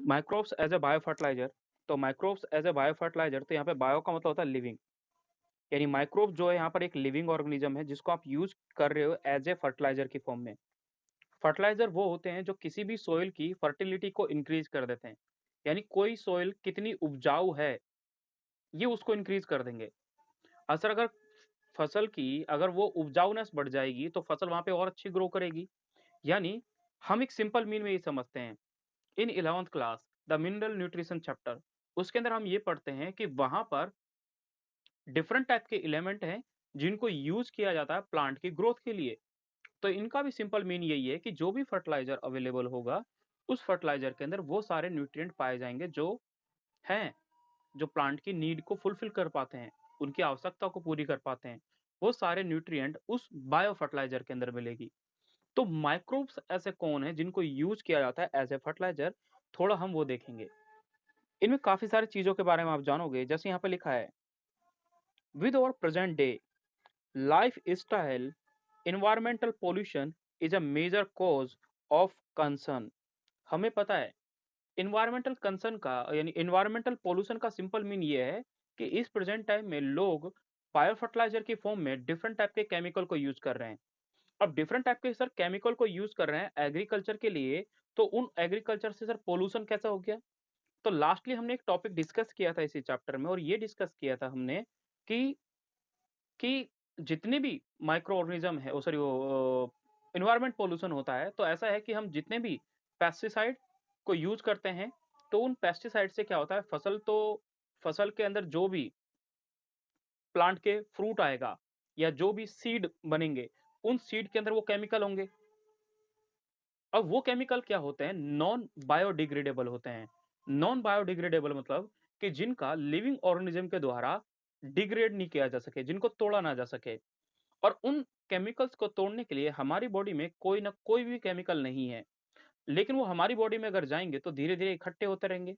Microbes as a bio fertilizer. तो microbes as a bio fertilizer, तो यहाँ पे बायो का मतलब होता है लिविंग, यानी माइक्रोब जो है यहाँ पर एक लिविंग ऑर्गेनिज्म है जिसको आप यूज कर रहे हो एज ए फर्टिलाइजर की फॉर्म में। फर्टिलाइजर वो होते हैं जो किसी भी सोइल की फर्टिलिटी को इंक्रीज कर देते हैं, यानी कोई सोइल कितनी उपजाऊ है ये उसको इंक्रीज कर देंगे। अगर फसल की अगर वो उपजाऊनेस बढ़ जाएगी तो फसल वहां पे और अच्छी ग्रो करेगी। यानी हम एक सिंपल मीन में ये समझते हैं, इन 11th class the mineral nutrition chapter, उसके अंदर हम ये पढ़ते हैं कि वहां पर डिफरेंट टाइप के एलिमेंट हैं जिनको यूज किया जाता है प्लांट की ग्रोथ के लिए। तो इनका भी सिंपल मीन यही है कि जो भी फर्टिलाइजर अवेलेबल होगा उस फर्टिलाइजर के अंदर वो सारे न्यूट्रिएंट पाए जाएंगे जो हैं, जो प्लांट की नीड को फुलफिल कर पाते हैं, उनकी आवश्यकता को पूरी कर पाते हैं, वो सारे न्यूट्रिएंट उस बायो फर्टिलाइजर के अंदर मिलेगी। तो माइक्रोब्स ऐसे कौन है जिनको यूज किया जाता है एज ए फर्टिलाइजर, थोड़ा हम वो देखेंगे। इनमें काफी सारी चीजों के बारे में आप जानोगे, जैसे यहाँ पे लिखा है, with our present day life style environmental pollution is a major cause of concern। हमें पता है environmental concern का यानी environmental pollution का सिंपल मीन ये है कि इस प्रेजेंट टाइम में लोग बायो फर्टिलाइजर की फॉर्म में डिफरेंट टाइप के केमिकल को यूज कर रहे हैं। अब डिफरेंट टाइप के सर केमिकल को यूज कर रहे हैं एग्रीकल्चर के लिए, तो उन एग्रीकल्चर से सर पोल्यूशन कैसा हो गया। तो लास्टली हमने एक टॉपिक डिस्कस किया था इसी चैप्टर में, और ये डिस्कस किया था हमने कि कि जितने भी माइक्रो ऑर्गेनिज्म है, सॉरी वो इन्वायरमेंट पोल्यूशन होता है, तो ऐसा है कि हम जितने भी पेस्टिसाइड को यूज करते हैं, तो उन पेस्टिसाइड से क्या होता है, फसल के अंदर जो भी प्लांट के फ्रूट आएगा या जो भी सीड बनेंगे, उन सीड के अंदर वो केमिकल होंगे। अब वो केमिकल क्या होते हैं, नॉन बायोडिग्रेडेबल होते हैं। नॉन बायोडिग्रेडेबल मतलब कि जिनका लिविंग ऑर्गेनिज्म के द्वारा डिग्रेड नहीं किया जा सके, जिनको तोड़ा ना जा सके। और उन केमिकल्स को तोड़ने के लिए हमारी बॉडी में कोई ना कोई भी केमिकल नहीं है, लेकिन वो हमारी बॉडी में अगर जाएंगे तो धीरे धीरे इकट्ठे होते रहेंगे।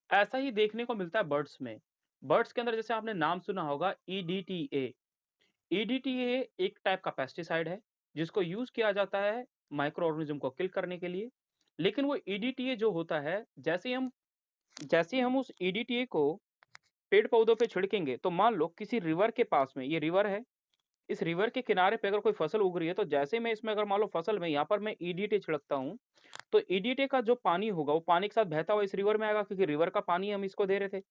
ऐसा ही देखने को मिलता है बर्ड्स में। बर्ड्स के अंदर जैसे आपने नाम सुना होगा ईडीटीए। ईडीटीए एक टाइप का पेस्टिसाइड है जिसको यूज किया जाता है माइक्रो ऑर्गेनिज्म को किल करने के लिए। लेकिन वो ईडीटीए जो होता है, जैसे ही हम उस ईडीटीए को पेड़ पौधों पे छिड़केंगे, तो मान लो किसी रिवर के पास में, ये रिवर है, इस रिवर के किनारे पे अगर कोई फसल उग रही है, तो जैसे मैं इसमें अगर मान लो फसल में यहाँ पर मैं ईडीटी छिड़कता हूँ, तो ईडीटी का जो पानी होगा वो पानी के साथ बहता हुआ इस रिवर में आएगा, क्योंकि रिवर का पानी हम इसको दे रहे थे।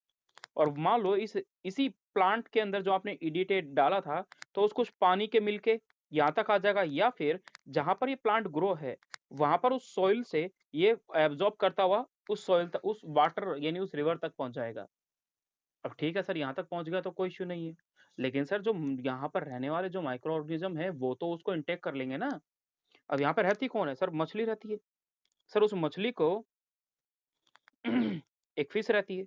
और मान लो इसी प्लांट के अंदर जो आपने ईडीटी डाला था, तो उसको उस पानी के मिलके यहाँ तक आ जाएगा, या फिर जहां पर ये प्लांट ग्रो है वहां पर उस सॉइल से ये एब्जॉर्ब करता हुआ उस सॉइल तक, उस वाटर यानी उस रिवर तक पहुंच जाएगा। अब ठीक है सर, यहाँ तक पहुँच गया तो कोई इश्यू नहीं है। लेकिन सर जो यहाँ पर रहने वाले जो माइक्रो ऑर्गेनिज्म है वो तो उसको इंटेक कर लेंगे ना। अब यहाँ पे रहती कौन है सर, मछली रहती है। सर उस मछली को एक फिश रहती है।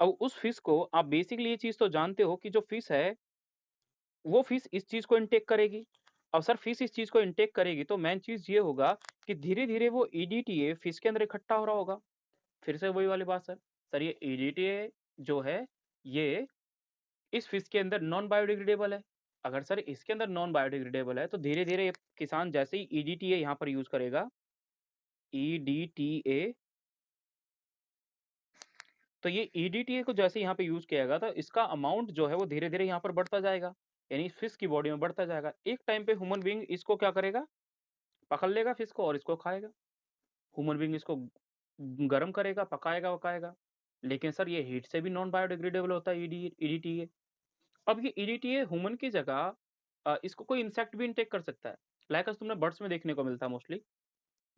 अब उस फिश को आप बेसिकली ये चीज तो जानते हो कि जो फिश है वो फिश इस चीज को इंटेक करेगी। अब सर फिश इस चीज को इंटेक करेगी तो मेन चीज ये होगा कि धीरे धीरे वो ईडीटीए फिश के अंदर इकट्ठा हो रहा होगा। फिर से वही वाली बात सर ये ईडीटीए जो है ये इस फिश के अंदर नॉन बायोडिग्रेडेबल है। अगर सर इसके अंदर नॉन बायोडिग्रेडेबल है तो धीरे धीरे किसान जैसे ही ईडीटीए यहाँ पर यूज करेगा, ईडीटीए, तो ये ईडीटीए को जैसे यहाँ पे यूज किया तो इसका अमाउंट जो है वो धीरे धीरे यहाँ पर बढ़ता जाएगा, यानी फिश की बॉडी में बढ़ता जाएगा। एक टाइम पे ह्यूमन बींग इसको क्या करेगा, पकड़ लेगा फिश को और इसको खाएगा। ह्यूमन बींग इसको गर्म करेगा, पकाएगा वकाएगा। लेकिन सर ये हीट से भी नॉन बायोडिग्रेडेबल होता है ईडीटीए। अब ये ईडीटीए ह्यूमन की जगह इसको कोई इंसेक्ट भी इंटेक कर सकता है। लाइक तुमने बर्ड्स में देखने को मिलता है मोस्टली।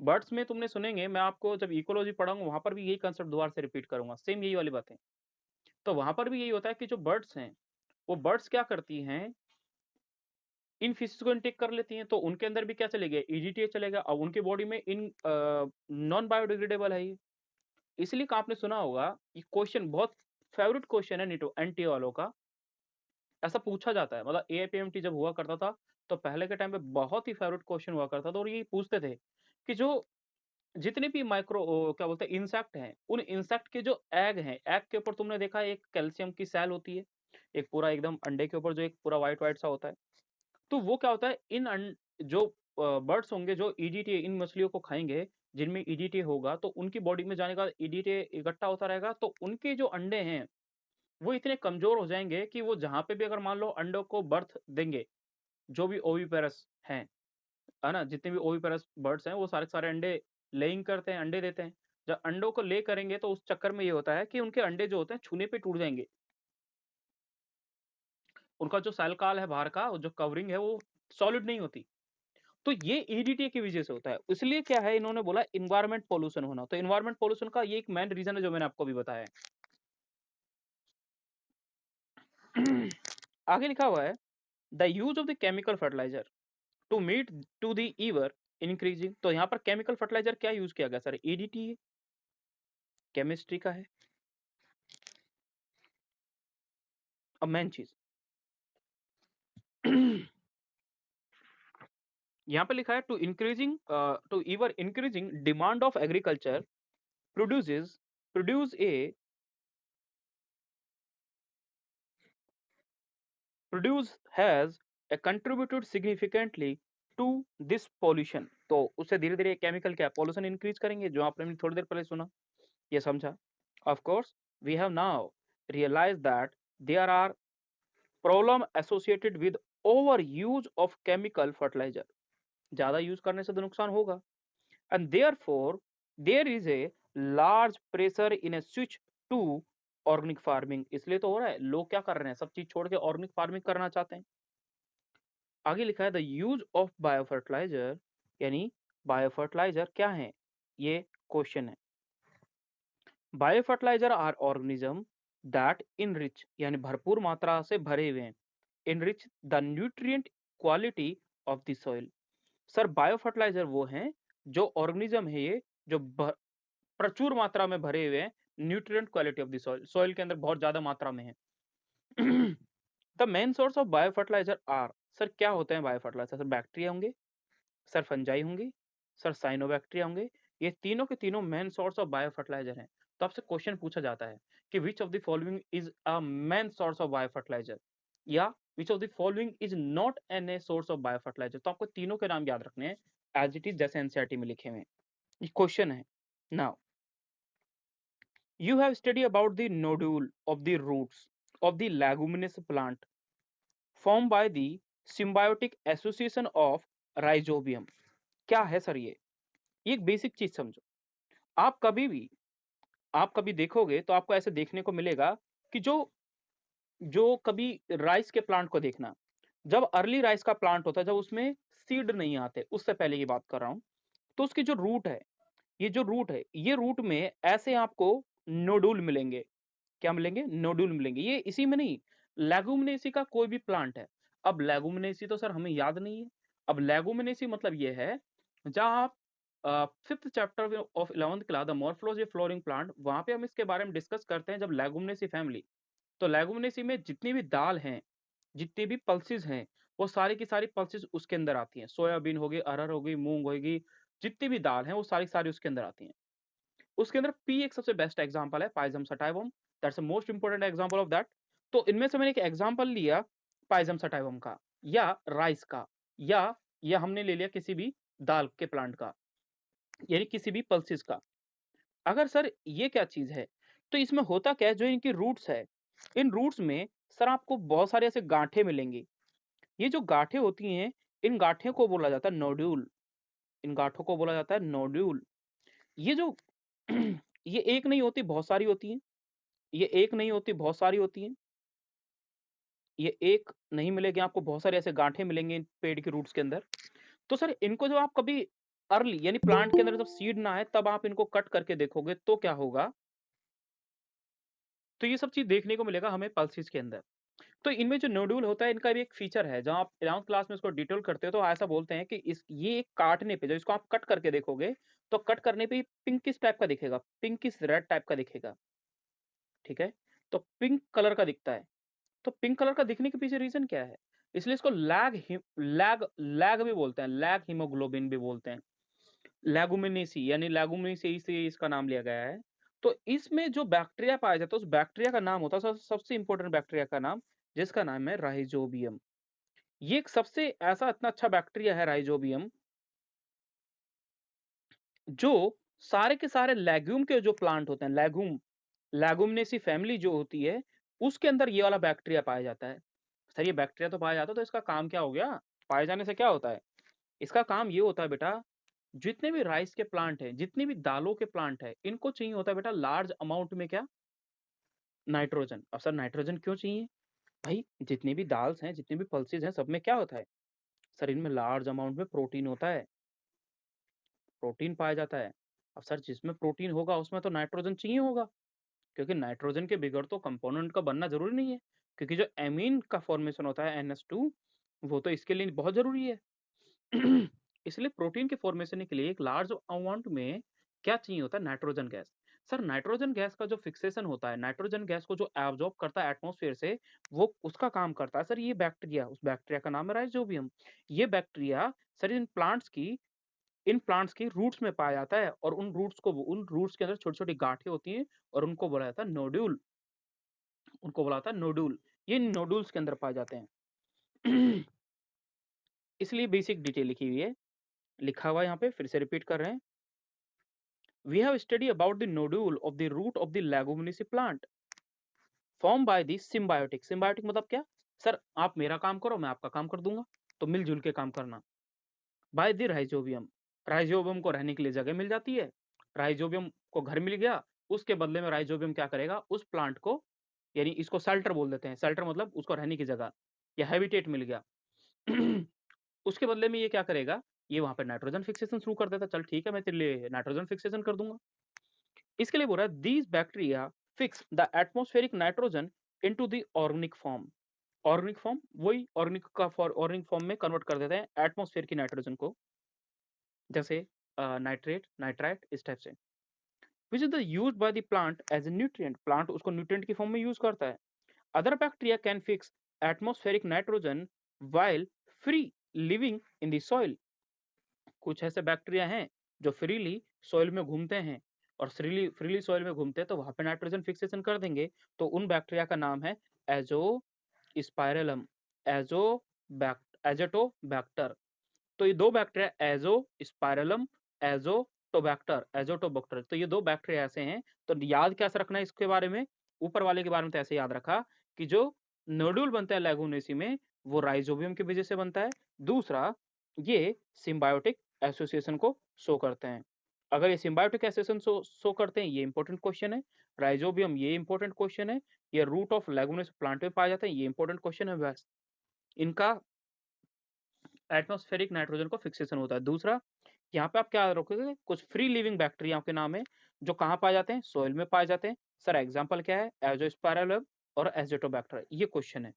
बर्ड्स में तुमने सुनेंगे, मैं आपको जब इकोलॉजी पढ़ाऊंगा वहां पर भी यही कंसेप्ट दोबारा से रिपीट करूंगा, सेम यही वाली बातें। तो वहां पर भी यही होता है कि जो बर्ड्स हैं वो बर्ड्स क्या करती हैं, इन फिश को इनटेक कर लेती हैं, तो उनके अंदर भी क्या चलेगा, ईडीटीए चलेगा। अब उनकी बॉडी में इन नॉन बायोडिग्रेडेबल है ये। इसलिए आपने सुना होगा, ये क्वेश्चन बहुत फेवरेट क्वेश्चन है नीटो एनटीए वालों का। ऐसा पूछा जाता है, मतलब एआईपीएमटी जब हुआ करता था तो पहले के टाइम पे बहुत ही फेवरेट क्वेश्चन हुआ करता था, और ये पूछते थे कि जो जितने भी माइक्रो क्या बोलते हैं इंसेक्ट हैं, उन इंसेक्ट के जो एग हैं, एग के ऊपर तुमने देखा है एक कैल्शियम की सेल होती है, एक पूरा एकदम अंडे के ऊपर जो एक पूरा व्हाइट व्हाइट सा होता है। तो वो क्या होता है, जो बर्ड्स होंगे जो ईडीटी इन मछलियों को खाएंगे, जिनमें ईडीटी होगा तो उनकी बॉडी में जाने का ईडीटी इकट्ठा होता रहेगा, तो उनके जो अंडे हैं वो इतने कमजोर हो जाएंगे कि वो जहां पे भी अगर मान लो अंडों को बर्थ देंगे, जो भी ओविपेरस हैं, है ना, जितने भी ओविपेरस बर्ड्स हैं वो सारे के सारे अंडे लेइंग करते हैं, अंडे देते हैं। जब अंडों को ले करेंगे तो उस चक्कर में ये होता है कि उनके अंडे जो होते हैं छूने पे टूट जाएंगे, उनका जो सेल काल है बाहर का, जो कवरिंग है वो सॉलिड नहीं होती। तो ये ईडीटी की वजह से होता है। इसलिए क्या है, इन्होंने बोला इन्वायरमेंट पोल्यूशन होना, तो इन्वायरमेंट पोल्यूशन का ये एक मेन रीजन है जो मैंने आपको भी बताया है। आगे लिखा हुआ है the use of the chemical fertiliser to meet to the ever increasing. तो यहाँ पर केमिकल फर्टिलाइजर क्या यूज किया गया सर? ईडीटी है, केमिस्ट्री का है। अब मेन चीज यहाँ पे लिखा है to ever increasing demand of agriculture produces produce a produce has contributed significantly to this pollution. तो उससे धीरे धीरे केमिकल क्या पॉल्यूशन इंक्रीज करेंगे, जो आपने थोड़ी देर पहले सुना, ये समझा। Of course we have now realise that there are problem associated with over use of chemical fertiliser. ज्यादा यूज करने से तो नुकसान होगा, and therefore there is a large pressure in a switch to organic farming. इसलिए तो हो रहा है, लोग क्या कर रहे हैं, सब चीज छोड़ के ऑर्गेनिक फार्मिंग करना चाहते हैं। आगे लिखा है द यूज ऑफ बायोफर्टिलाइजर, यानी बायोफर्टिलाइजर क्या है, ये क्वेश्चन है। Biofertiliser are organism that enrich, यानी भरपूर मात्रा से भरे हुए हैं, enrich the nutrient quality of the soil. Sir biofertiliser वो हैं जो ऑर्गेनिज्म है ये, जो प्रचुर मात्रा में भरे हुए हैं nutrient quality of the soil, soil के अंदर बहुत ज्यादा मात्रा में है। The main source of biofertiliser are, sir क्या होते हैं बायोफर्टिलाइजर? सर बैक्टीरिया होंगे, सर फंजाई होंगे, सर साइनोबैक्टीरिया होंगे। ये तीनों के तीनों मेन सोर्स ऑफ बायोफर्टिलाइजर हैं। तो आपसे क्वेश्चन पूछा जाता है कि which of the following is a main source of biofertilizer, या which of the following is not an a source of biofertilizer. तो आपको तीनों के नाम याद रखने हैं एज इट इज, जैसे एनसीईआरटी में लिखे हुए हैं। ये क्वेश्चन है। Now you have studied about the nodule of the roots of the leguminous plant formed by the symbiotic association of rhizobium। क्या है सर ये एक बेसिक चीज समझो। आप कभी देखोगे तो आपको ऐसे देखने को मिलेगा कि जो जो कभी राइस के प्लांट को देखना, जब अर्ली राइस का प्लांट होता है, जब उसमें सीड नहीं आते, उससे पहले की बात कर रहा हूं, तो उसकी जो रूट है, ये जो रूट है, ये रूट में ऐसे आपको नोडूल मिलेंगे। क्या मिलेंगे? नोडूल मिलेंगे। ये इसी में नहीं, लेगुमिनेसी का कोई भी प्लांट है। अब लेगुमिनेसी तो सर हमें याद नहीं है। अब लेगुमिनेसी मतलब ये है, जहां आप fifth chapter of 11th class the morphology of flowering plant, वहां पे हम इसके बारे में डिस्कस करते हैं जब लेगुमिनेसी फैमिली। तो लेगुमिनेसी में जितनी भी दाल हैं, जितनी भी पल्सेस हैं, वो सारी की सारी पल्सेस उसके अंदर आती हैं। सोयाबीन हो गई, अरहर हो गई, मूंग होगी, जितनी भी दाल हैं वो सारी सारी उसके अंदर आती हैं। उसके अंदर पी एक सबसे बेस्ट एग्जांपल है, Pisum sativum, that's the most important example of that. तो इनमें से मैंने एक एग्जांपल लिया पाइजम सटाइवम का, या राइस का, या हमने ले लिया किसी भी दाल के प्लांट का, यानी किसी भी पल्सिस का। अगर सर ये क्या चीज है, तो इसमें होता क्या है, जो इनकी रूट्स है, इन रूट्स में सर आपको बहुत सारे ऐसे गांठे मिलेंगी। ये जो गांठे होती हैं, इन गांठे को बोला जाता है नोड्यूल। इन गांठों को बोला जाता है नोड्यूल। ये जो ये एक नहीं होती, बहुत सारी होती हैं। ये एक नहीं होती, बहुत सारी होती हैं। ये एक नहीं मिलेगी आपको, बहुत सारे ऐसे गांठे मिलेंगे इन पेड़ के रूट्स के अंदर। तो सर इनको जब आप कभी अर्ली, यानी प्लांट के अंदर जब सीड ना है, तब आप इनको कट करके देखोगे तो क्या होगा, तो ये सब चीज देखने को मिलेगा हमें पल्सिस के अंदर। तो इनमें जो नोड्यूल होता है, इनका भी एक फीचर है, जहां आप 11th क्लास में इसको डिटेल करते हो तो ऐसा बोलते हैं कि इस ये एक काटने पे, जब इसको आप कट करके देखोगे, तो कट करने पे पिंकिश टाइप का दिखेगा, पिंकिश रेड टाइप का दिखेगा। ठीक है, तो पिंक कलर का दिखता है। तो पिंक कलर का दिखने के पीछे रीजन क्या है? इसलिए इसको लैग लैग भी बोलते हैं, लैग हीमोग्लोबिन भी बोलते हैं। लैगुमिनेसी, यानी लैगुमिनेसी से इसका नाम लिया गया है। तो इसमें जो बैक्टीरिया पाया जाता है, उस बैक्टीरिया का नाम होता है, सबसे इंपॉर्टेंट बैक्टीरिया का नाम, जिसका नाम है राइजोबियम। ये एक सबसे ऐसा इतना अच्छा बैक्टीरिया है राइजोबियम, जो सारे के सारे लेग्यूम के जो प्लांट होते हैं, लेगुमिनेसी फैमिली जो होती है, उसके अंदर ये वाला बैक्टीरिया पाया जाता है। सर ये बैक्टीरिया तो पाया जाता है, तो इसका काम क्या हो गया? पाए जाने से क्या होता है? इसका काम ये होता है बेटा, जितने भी राइस के प्लांट हैं, जितनी भी दालों के प्लांट हैं, इनको चाहिए होता है बेटा लार्ज अमाउंट में क्या? नाइट्रोजन। अब सर नाइट्रोजन क्यों चाहिए? भाई जितनी भी दाल्स हैं, जितनी भी पल्सेस हैं, सब में क्या होता है? सर इनमें लार्ज अमाउंट में प्रोटीन होता है, प्रोटीन पाया जाता है। अब सर जिसमें प्रोटीन होगा उसमें तो नाइट्रोजन चाहिए होगा, क्योंकि नाइट्रोजन के बगैर तो कंपोनेंट का बनना जरूरी नहीं है, क्योंकि जो एमीन का फॉर्मेशन होता है NH2, वो तो इसके लिए बहुत जरूरी है। इसलिए प्रोटीन के फॉर्मेशन के लिए एक लार्ज अमाउंट में क्या चाहिए होता है? Nitrogen gas. Sir nitrogen gas का जो फिक्सेशन होता है, नाइट्रोजन गैस को जो एब्जॉर्ब करता है एटमॉस्फेयर से, वो उसका काम करता है सर ये बैक्टीरिया। उस बैक्टीरिया का नाम है राइजोबियम। ये बैक्टीरिया सर इन प्लांट्स की रूट्स में पाया जाता है, और उन रूट्स के अंदर छोटी छोटी गांठें होती हैं, और उनको बोला जाता है नोड्यूल। उनको बोला जाता है नोड्यूल। ये नोड्यूल्स के अंदर पाए जाते हैं। इसलिए बेसिक डिटेल लिखी हुई है, लिखा हुआ है यहाँ पे, फिर से रिपीट कर रहे हैं। We have studied about the nodule of the root of the leguminosae plant formed by the symbiotic। symbiotic मतलब क्या? सर आप मेरा काम करो, मैं आपका काम कर दूंगा, तो मिलजुल के काम करना। By the rhizobium. राइजोबियम को रहने के लिए जगह मिल जाती है, राइजोबियम को घर मिल गया, उसके बदले में राइजोबियम क्या करेगा? उस प्लांट को, यानी इसको सेल्टर बोल देते हैं, सेल्टर मतलब उसको रहने की जगह या हैबिटेट मिल गया। उसके बदले में ये क्या करेगा? ये वहां पर नाइट्रोजन फिक्सेशन शुरू कर देता, चल ठीक है मैं तेरे लिए नाइट्रोजन फिक्सेशन कर दूंगा। इसके लिए बोल रहा है these bacteria fix the atmospheric nitrogen into the organic form. Organic form वही ऑर्गेनिक का ऑर्गेनिक फॉर्म में कन्वर्ट कर देते हैं एटमॉस्फेयर की नाइट्रोजन को, जैसे नाइट्रेट, नाइट्राइट, इस टाइप से। Which is the use by the plant as a nutrient. Plant उसको न्यूट्रिएंट की फॉर्म में यूज करता है। Other bacteria can fix atmospheric nitrogen while free living in the soil. कुछ ऐसे बैक्टीरिया हैं जो फ्रीली सॉइल में घूमते हैं, और फ्रीली फ्रीली सॉइल में घूमते हैं तो वहां पे नाइट्रोजन फिक्सेशन कर देंगे। तो उन बैक्टीरिया का नाम है एजो स्पाइरलम, एजो एजोटोबैक्टर। तो ये दो bacteria azo spirillum, Azotobacter, Azotobacter, तो ये दो बैक्टीरिया ऐसे हैं। तो याद कैसे रखना है इसके बारे में? ऊपर वाले के बारे में तो ऐसे याद रखा कि जो नोड्यूल बनता है लैगूनेसी में, वो राइजोबियम की वजह से बनता है। दूसरा, ये सिम्बायोटिक एसोसिएशन को शो करते हैं। अगर ये सिम्बायोटिक एसोसिएशन शो करते हैं, ये इंपॉर्टेंट क्वेश्चन है। राइजोबियम, ये इंपॉर्टेंट क्वेश्चन है। ये रूट ऑफ लेगुमिनस प्लांट में पाए जाते हैं, ये इंपॉर्टेंट क्वेश्चन है। बस इनका एटमॉस्फेरिक नाइट्रोजन को फिक्सेशन होता है। दूसरा, यहाँ पे आप क्या रखोगे? कुछ फ्री लिविंग बैक्टीरिया के नाम है जो कहाँ पाए जाते हैं? सॉइल में पाए जाते हैं। सर एग्जांपल क्या है? एजोस्पाइरलम और एजोटोबैक्टर, ये क्वेश्चन है।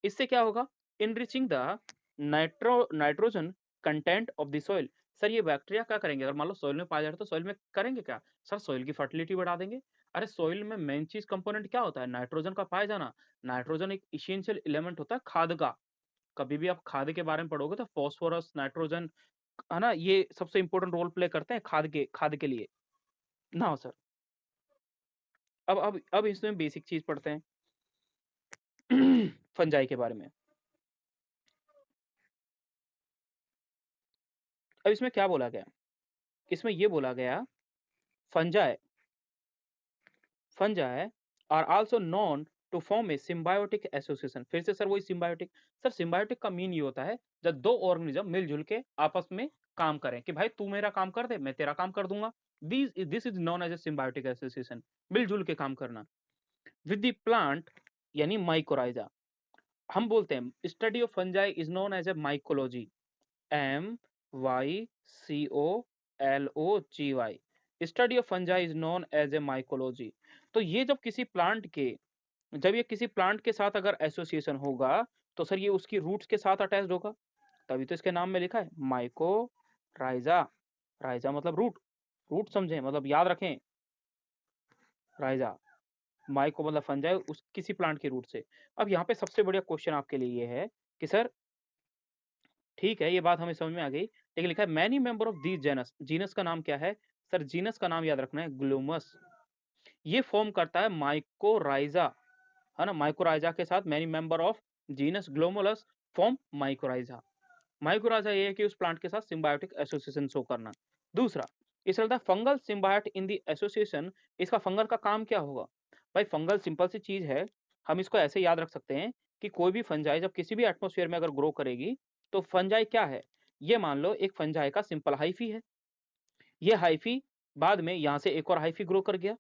इससे क्या होगा? Enriching the nitrogen content of the soil. Sir ये बैक्टीरिया क्या करेंगे? अगर मान लो सॉइल में पाया जाता है तो सॉइल में करेंगे क्या? सर सॉइल की फर्टिलिटी बढ़ा देंगे। अरे सॉइल में मेन चीज कंपोनेंट क्या होता है? नाइट्रोजन का पाया जाना। नाइट्रोजन एक इसेंशियल एलिमेंट होता है खाद का। कभी भी आप खाद के बारे में पढ़ोगे तो फास्फोरस, नाइट्रोजन, है ना, ये सबसे इंपॉर्टेंट रोल प्ले करते हैं खाद के लिए ना हो सर। अब इसमें बेसिक चीज पढ़ते हैं। फंजाई के बारे में। अब इसमें क्या बोला गया? इसमें ये बोला गया, fungi fungi are also known to form a symbiotic association. फिर से सर वही सिम्बायोटिक। सर सिम्बायोटिक का मीन ये होता है जब दो ऑर्गेनिज्म मिलजुल के आपस में काम करें, कि भाई तू मेरा काम कर दे, मैं तेरा काम कर दूंगा। This is known as a symbiotic association, मिलजुल के काम करना। विद द प्लांट, यानी माइकोराइजा। हम बोलते हैं study of fungi is known as a mycology. MYCOLOGY। Study of fungi is known as a mycology. तो ये जब ये किसी प्लांट के साथ अगर एसोसिएशन होगा, तो सर ये उसकी रूट्स के साथ अटैच्ड होगा, तभी तो इसके नाम में लिखा है माइकोराइजा। राइजा मतलब रूट, रूट समझे, मतलब याद रखें, राइजा। माइको मतलब फंजाई, उस किसी प्लांट के रूट से। अब यहाँ पे सबसे बढ़िया क्वेश्चन आपके लिए ये है कि सर ठीक है, ये बात हमें समझ में आ गई, लेकिन लिखा है many member of these genus. Genus का नाम क्या है? सर जीनस का नाम याद रखना है ग्लूमस। ये फॉर्म करता है माइकोराइजा, है ना। माइकोराइजा के साथ many member of genus Glomus form mycorrhiza. Mycorrhiza ये है कि उस प्लांट के साथ सिम्बायोटिक एसोसिएशन शो करना। दूसरा, ये चलता है fungal symbiote in the association. इसका फंगल का काम क्या होगा? भाई फंगल सिंपल सी चीज है, हम इसको ऐसे याद रख सकते हैं कि कोई भी फंजाई जब किसी भी एटमॉस्फेयर में अगर ग्रो करेगी तो फंजाई क्या है? ये मान लो एक फंजाई का सिंपल हाइफी है। ये हाइफी बाद में यहाँ से एक और हाइफी ग्रो कर गया,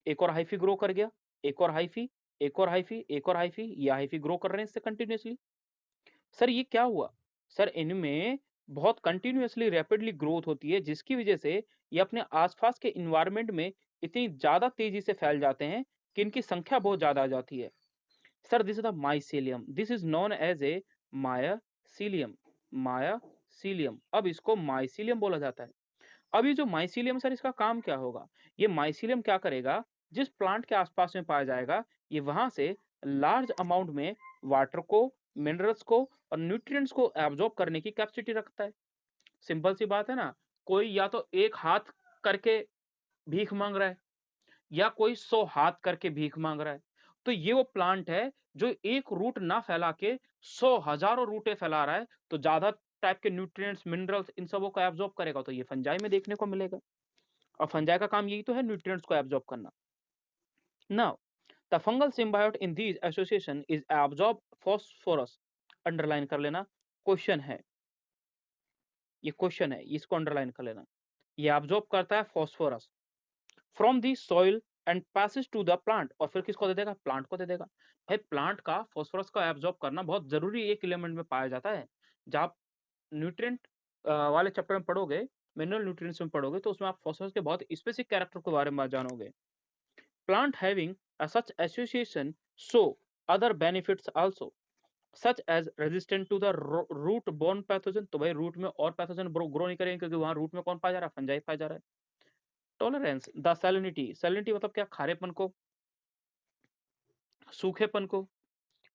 एक और हाइफी ग्रो कर गया, एक और हाइफी, एक और हाइफी, एक और हाइफी, ये हाइफी ग्रो कर रहे हैं इससे कंटिन्यूअसली। सर ये क्या हुआ? सर इनमें बहुत कंटिन्यूअसली रैपिडली ग्रोथ होती है जिसकी वजह से ये अपने आसपास के इन्वायरमेंट में इतनी ज्यादा तेजी से फैल जाते हैं कि इनकी संख्या बहुत ज्यादा आ जाती है। Sir this is the mycelium, this is known as a mycelium. Mycelium, अब इसको माइसीलियम बोला जाता है। अब ये जो माइसीलियम सर इसका काम क्या होगा? ये माइसीलियम क्या करेगा? जिस प्लांट के आसपास में पाया जाएगा ये वहां से लार्ज अमाउंट में वाटर को, मिनरल्स को और न्यूट्रिएंट्स को एब्जॉर्ब करने की कैपेसिटी रखता है। सिंपल सी बात है ना, कोई या तो एक हाथ करके भीख मांग रहा है या कोई 100 हाथ करके भीख मांग रहा है। तो ये वो प्लांट है जो एक रूट ना फैला के 100 हजारों रूटें फैला रहा है, तो ज्यादा टाइप के न्यूट्रिएंट्स, मिनरल्स इन सबों को एब्जॉर्ब करेगा, तो ये फंजाई में देखने को मिलेगा। और फंजाई का काम यही तो है, न्यूट्रिएंट्स को एब्जॉर्ब करना। Now the fungal symbiote in these association is absorb phosphorus. Underline कर लेना, क्वेश्चन है, ये क्वेश्चन है, इसको अंडरलाइन कर लेना। ये एब्जॉर्ब करता है phosphorus from the soil and passes to the plant, और फिर किसको दे देगा? प्लांट को दे देगा। भाई प्लांट का फॉस्फोरस को एब्जॉर्ब करना बहुत जरूरी एक एलिमेंट में पाया जाता है। जब आप न्यूट्रिएंट वाले चैप्टर में पढ़ोगे, मिनरल न्यूट्रिएंट्स में पढ़ोगे, तो उसमें आप फॉस्फोरस के बहुत स्पेसिफिक कैरेक्टर के बारे में जानोगे। Plant having such association show other benefits also, such as resistant to the root borne pathogen। तो भाई रूट में और पैथोजन ग्रो नहीं करेंगे क्योंकि वहां रूट में कौन पाया जा रहा है? फंजाई पाया जा रहा है। टॉलरेंस द सैलिनिटी, सैलिनिटी मतलब क्या? खारेपन को, सूखेपन को।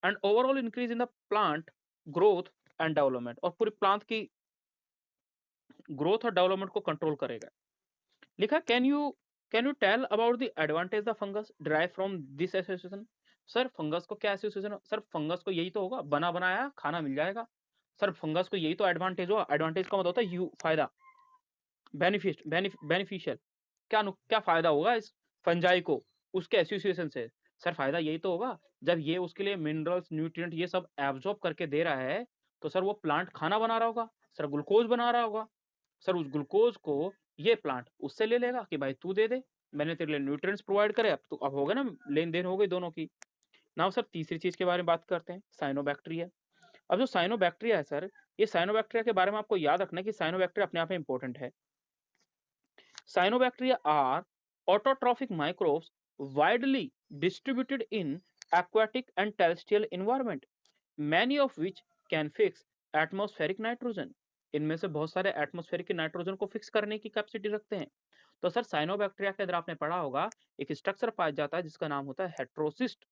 And overall increase in the plant growth and development, और पूरी प्लांट की ग्रोथ और डेवलपमेंट को कंट्रोल करेगा। लिखा can you tell about the advantage the fungus derive from this association. Sir fungus को क्या एसोसिएशन? सर फंगस को यही तो होगा, बना बनाया खाना मिल जाएगा। सर फंगस को यही तो एडवांटेज होगा। एडवांटेज का मतलब होता है यू फायदा, बेनिफिशियल। क्या फायदा होगा इस फंजाई को उसके एसोसिएशन से? सर फायदा यही तो होगा, जब ये उसके लिए मिनरल्स, न्यूट्रिएंट ये सब एब्जॉर्ब करके दे रहा है, तो सर वो प्लांट खाना बना रहा होगा, सर ग्लूकोज बना रहा होगा। सर उस ग्लूकोज को ये प्लांट उससे ले लेगा कि भाई तू दे दे, मैंने तेरे लिए न्यूट्रिएंट्स प्रोवाइड करे। अब होगा ना, लेन देन हो गई दोनों की। नाउ सर तीसरी चीज के बारे में बात करते हैं, साइनोबैक्टीरिया। अब जो साइनोबैक्टीरिया है सर, ये साइनोबैक्टीरिया के बारे में आपको याद रखना है कि साइनोबैक्टीरिया अपने आप में इंपॉर्टेंट है। Cyanobacteria are autotrophic microbes widely distributed in aquatic and terrestrial environment, many of which can fix atmospheric nitrogen। इनमें से बहुत सारे एटमॉस्फेरिक नाइट्रोजन को फिक्स करने की कैपेसिटी रखते हैं। तो सर साइनोबैक्टीरिया के अंदर आपने पढ़ा होगा एक स्ट्रक्चर पाया जाता है जिसका नाम होता है heterocyst.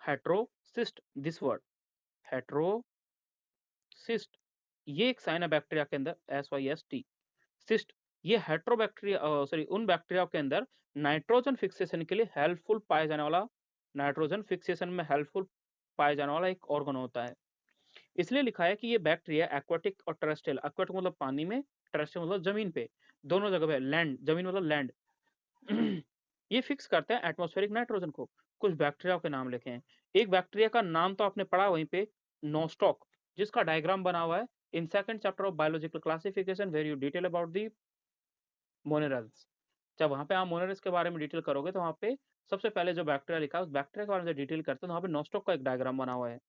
Heterocyst, this word heterocyst, ये एक साइनोबैक्टीरिया के अंदर SYST सिस्ट, ये हेट्रोबैक्टीरिया सॉरी उन बैक्टीरिया के अंदर नाइट्रोजन फिक्सेशन के लिए हेल्पफुल पाए जाने वाला, नाइट्रोजन फिक्सेशन में हेल्पफुल पाए जाने वाला एक ऑर्गन होता है। इसलिए लिखा है कि ये बैक्टीरिया एक्वाटिक और टेरेस्ट्रियल, एक्वाटिक मतलब पानी में, टेरेस्ट्रियल मतलब जमीन पे, दोनों जगह पे, लैंड जमीन मतलब लैंड ये फिक्स करते हैं एटमॉस्फेरिक नाइट्रोजन को। कुछ बैक्टीरिया के नाम लिखे हैं। एक बैक्टीरिया का नाम तो आपने पढ़ा वहीं पे, नोस्टॉक, जिसका डायग्राम बना हुआ है in second chapter of biological classification where you detail about the monerans. जब वहां पे आप मोनेरल्स के बारे में डिटेल करोगे तो वहां पे सबसे पहले जो बैक्टीरिया लिखा है उस बैक्टीरिया के बारे में डिटेल करते हैं, तो वहां पे नोस्टॉक का एक डायग्राम बना हुआ है।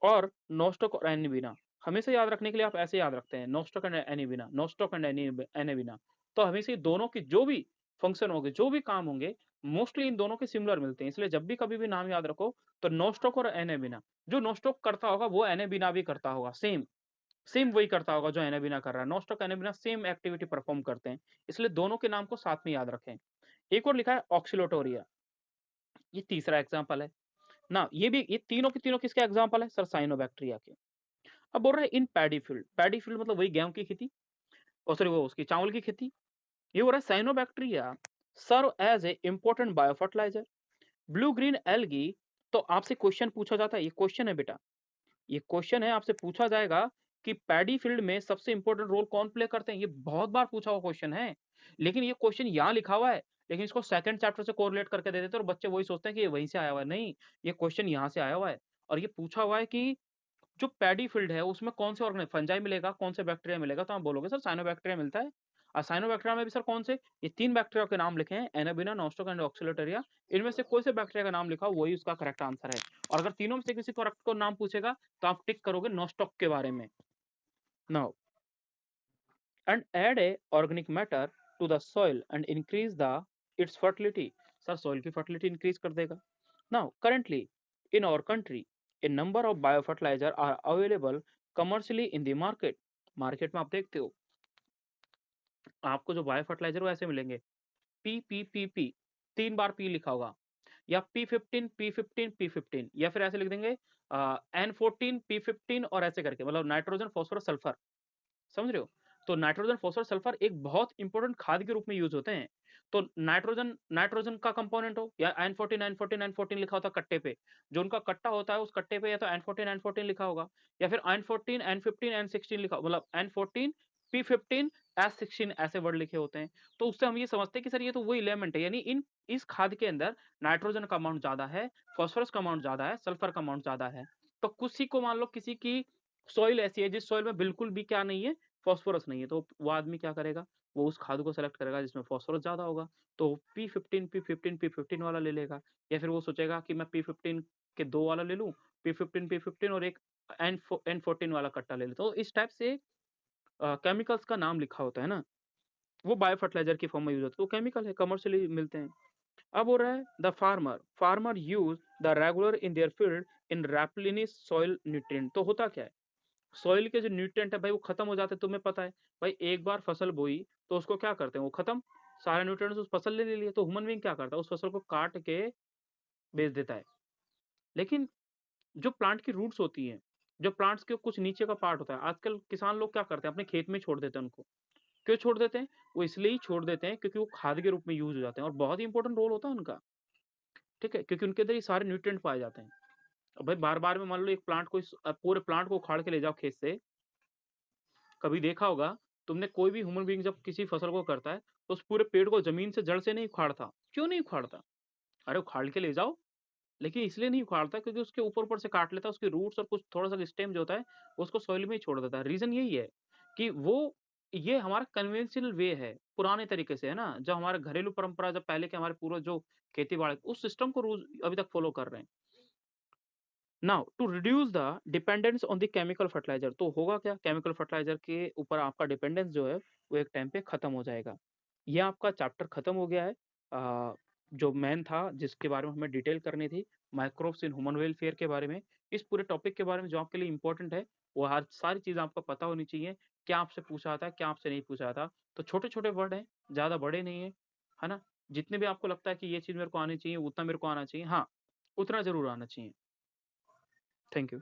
और नोस्टॉक और एनीबिना हमेशा याद रखने के लिए आप ऐसे याद रखते हैं, नोस्टॉक एंड एनीबिना, नोस्टॉक एंड एनीबिना। तो हमेशा दोनों की जो भी फंक्शन होंगे, जो भी काम होंगे, मोस्टली इन दोनों के सिमिलर मिलते हैं। इसलिए जब भी कभी भी नाम याद रखो तो नोस्टॉक और एनेबिना, जो नोस्टॉक करता होगा वो एनेबिना भी करता होगा, सेम सेम वही करता होगा जो एनेबिना कर रहा है। नोस्टॉक एनेबिना सेम एक्टिविटी परफॉर्म करते हैं, इसलिए दोनों के नाम को साथ में याद रखें। एक और लिखा है ऑक्सिलोटोरिया, ये तीसरा एग्जाम्पल है ना। ये तीनों के तीनों किसके एग्जाम्पल है? सर साइनोबैक्टीरिया के। अब बोल रहे हैं इन पैडी फील्ड, पैडी फील्ड मतलब वही गेहूं की खेती, और सॉरी वो उसकी चावल की खेती। ये हो रहा है cyanobacteria serve as a important biofertiliser, blue green algae. तो आपसे क्वेश्चन पूछा जाता है, ये क्वेश्चन है बेटा, ये क्वेश्चन है, आपसे पूछा जाएगा कि पैडी फील्ड में सबसे इंपॉर्टेंट रोल कौन प्ले करते हैं? ये बहुत बार पूछा हुआ क्वेश्चन है, लेकिन ये क्वेश्चन यहाँ लिखा हुआ है, लेकिन इसको सेकंड चैप्टर से कोरिलेट करके दे देते हैं और बच्चे वही सोचते हैं कि ये वहीं से आया हुआ है। नहीं, ये क्वेश्चन यहाँ से आया हुआ है और ये पूछा हुआ है कि जो पैडी फील्ड है उसमें कौन से फंजाई मिलेगा, कौन से बैक्टीरिया मिलेगा? तो आप बोलोगे सर साइनोबैक्टीरिया मिलता है। साइनोबैक्टीरिया में भी सर कौन से? ये 3 बैक्टीरिया के नाम लिखे हैं, एनाबिना, नॉस्टोक एंड ऑक्सीलेटेरिया। इनमें से कोई से बैक्टीरिया का नाम लिखा हो वही उसका करेक्ट आंसर है। और अगर तीनों में से किसी करेक्ट को नाम पूछेगा तो आप टिक करोगे नॉस्टॉक के बारे में। Now and add a organic matter to the soil and increase the its fertility. Sir soil की fertility increase कर देगा. Now currently in our country a number of biofertilizer are available commercially in the market. Market में आप देखते हो आपको जो bio fertiliser वो ऐसे मिलेंगे पी 3 बार पी लिखा होगा या P15 या फिर ऐसे लिख देंगे N14 P15 और ऐसे करके मतलब नाइट्रोजन फॉस्फोरस सल्फर समझ रहे हो? तो नाइट्रोजन फॉस्फोरस सल्फर एक बहुत इंपॉर्टेंट खाद के रूप में यूज होते हैं। तो नाइट्रोजन नाइट्रोजन का कंपोनेंट हो या N14 लिखा होता है कट्टे पे, जो उनका कट्टा होता है उस कट्टे पे या तो N14 लिखा होगा या फिर N14 N15 N16 लिखा मतलब N14 P15 S16 ऐसे वर्ड लिखे होते हैं। तो उससे हम ये समझते हैं कि सर ये तो वही एलिमेंट है, यानी इन इस खाद के अंदर नाइट्रोजन का अमाउंट ज्यादा है, फॉस्फोरस का अमाउंट ज्यादा है, सल्फर का अमाउंट ज्यादा है। तो किसी को मान लो किसी की सॉइल ऐसी है जिस सॉइल में बिल्कुल भी क्या नहीं है, फॉस्फोरस नहीं है, तो वो आदमी क्या करेगा, वो उस खाद को सेलेक्ट करेगा जिसमें फॉस्फोरस ज्यादा होगा, तो P15 वाला ले लेगा। या फिर वो सोचेगा कि मैं P15 के 2 वाला ले लूं, P15 और एक N14 वाला कट्टा ले लेता हूं। तो इस टाइप से केमिकल्स का नाम लिखा होता है ना, वो बायो फर्टिलाइजर की फॉर्म में यूज होता है, तो केमिकल है, कमर्शियली मिलते हैं। अब हो रहा है the farmer use the regular in their field in replenish soil nutrient. तो होता क्या है, सॉइल के जो न्यूट्रिएंट है भाई वो खत्म हो जाते हैं, तुम्हें पता है भाई। एक बार फसल बोई तो उसको क्या करते हैं, वो खत्म, सारे न्यूट्रिएंट्स उस फसल ले लिए। तो ह्यूमन बीइंग क्या करता है, उस फसल को काट के बेच देता है। लेकिन जो प्लांट की रूट्स होती हैं, जो प्लांट्स के कुछ नीचे का पार्ट होता है, आजकल किसान लोग क्या करते हैं, अपने खेत में छोड़ देते हैं उनको। क्यों छोड़ देते हैं? वो इसलिए ही छोड़ देते हैं क्योंकि वो खाद के रूप में यूज हो जाते हैं और बहुत ही इंपॉर्टेंट रोल होता है उनका, ठीक है, क्योंकि उनके अंदर ये सारे न्यूट्रिएंट पाए जाते हैं। अब भाई बार बार में मान लो एक प्लांट को पूरे प्लांट को उखाड़ के ले जाओ खेत से, कभी देखा होगा तुमने, कोई भी ह्यूमन बीइंग जब किसी फसल को करता है तो उस पूरे पेड़ को जमीन से जड़ से नहीं उखाड़ता। क्यों नहीं उखाड़ता? अरे उखाड़ के ले जाओ, लेकिन इसलिए नहीं उखाड़ता क्योंकि उसके ऊपर ऊपर से काट लेता है, उसके रूट्स और कुछ थोड़ा सा स्टेम जो होता है उसको सॉइल में ही छोड़ देता है। रीजन यही है कि वो, ये हमारा कन्वेंशनल वे है, पुराने तरीके से है ना, जब हमारे घरेलू परंपरा, जब पहले के हमारे पूर्वज जो खेती बाड़ी उस सिस्टम को रोज अभी तक फॉलो कर रहे हैं। Now to reduce the dependence on the chemical fertiliser, तो होगा क्या, केमिकल फर्टिलाइजर के ऊपर आपका डिपेंडेंस जो है वो एक टाइम पे खत्म हो जाएगा। ये आपका चैप्टर खत्म हो गया है। जो मेन था जिसके बारे में हमें डिटेल करनी थी, माइक्रोब्स इन ह्यूमन वेलफेयर के बारे में, इस पूरे टॉपिक के बारे में जो आपके लिए इंपॉर्टेंट है, वो हर सारी चीज़ आपको पता होनी चाहिए। क्या आपसे पूछा था, क्या आपसे नहीं पूछा था। तो छोटे छोटे वर्ड हैं, ज़्यादा बड़े नहीं है ना। जितने भी आपको लगता है कि ये चीज़ मेरे को आनी चाहिए उतना मेरे को आना चाहिए, हाँ उतना जरूर आना चाहिए। Thank you.